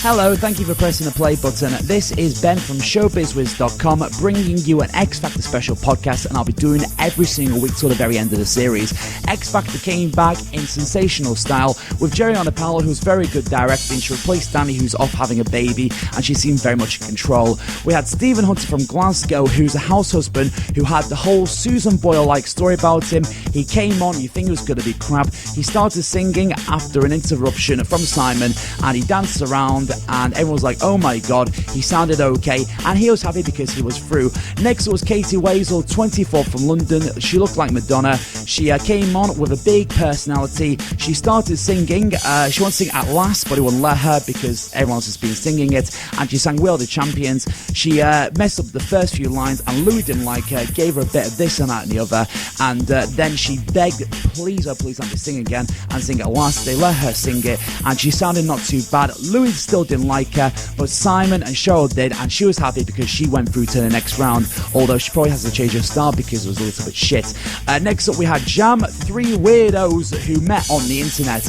Hello, thank you for pressing the play button. This is Ben from ShowBizzWizz.com bringing you an X Factor special podcast, and I'll be doing it every single week till the very end of the series. X Factor came back in sensational style with Gerianna Powell, who's very good directing. She replaced Danny, who's off having a baby, and she seemed very much in control. We had Stephen Hunter from Glasgow, who's a house husband who had the whole Susan Boyle-like story about him. He came on, you think it was going to be crap. He started singing after an interruption from Simon, and he danced around, and everyone was like, oh my god, he sounded okay, and he was happy because he was through. Next was Katie Wazel, 24 from London. She looked like Madonna. She came on with a big personality. She started singing. She wanted to sing At Last, but it wouldn't let her because everyone else has been singing it, and she sang We Are the Champions. She messed up the first few lines, and Louis didn't like her, gave her a bit of this and that and the other, and then she begged, please, oh please, let me sing again and sing At Last. They let her sing it, and she sounded not too bad. Louis still didn't like her, but Simon and Cheryl did, and she was happy because she went through to the next round, although she probably has to change her style because it was a little bit shit. Next up we had Jam, three weirdos who met on the internet.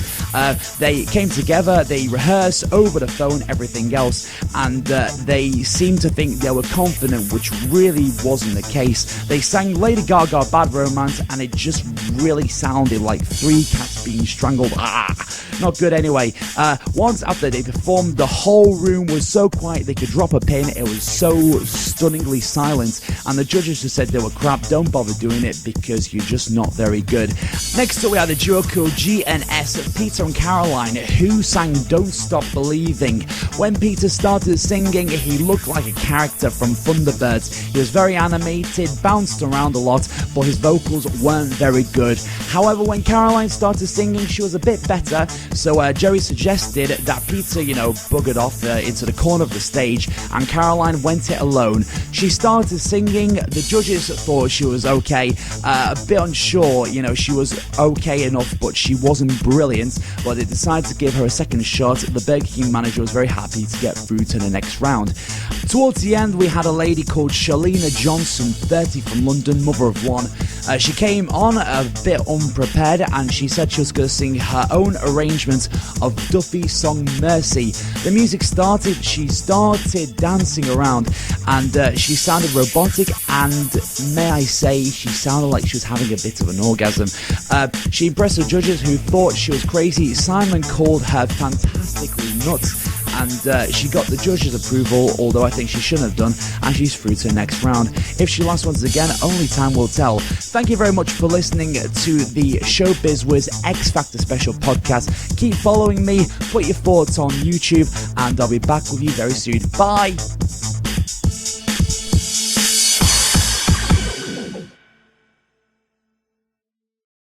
They came together, they rehearsed over the phone, everything else, and they seemed to think they were confident, which really wasn't the case. They sang Lady Gaga Bad Romance, and it just really sounded like three cats being strangled. Not good anyway. Once after they performed, the whole room was so quiet they could drop a pin. It was so stunningly silent, and the judges just said they were crap. Don't bother doing it because you're just not very good. Next up we had the duo called GNS, Peter and Caroline, who sang Don't Stop Believing. When Peter started singing, he looked like a character from Thunderbirds. He was very animated, bounced around a lot, but his vocals weren't very good. However, when Caroline started singing, she was a bit better, so Jerry suggested that Peter, buggered off into the corner of the stage, and Caroline went it alone. She started singing. The judges thought she was okay, a bit unsure, she was okay enough, but she wasn't brilliant, but they decided to give her a second shot. The Burger King manager was very happy to get through to the next round. Towards the end, we had a lady called Shalina Johnson, 30 from London, mother of one. She came on a bit unprepared, and she said she was going to sing her own arrangement of Duffy's song Mercy. The music started, she started dancing around, and she sounded robotic, and may I say, she sounded like she was having a bit of an orgasm. She impressed the judges, who thought she was crazy. Simon called her fantastically nuts, and she got the judges' approval, although I think she shouldn't have done, and she's through to the next round. If she lasts once again, only time will tell. Thank you very much for listening to the ShowBizzWizz X Factor special podcast. Keep following me, put your thoughts on YouTube, and I'll be back with you very soon. Bye!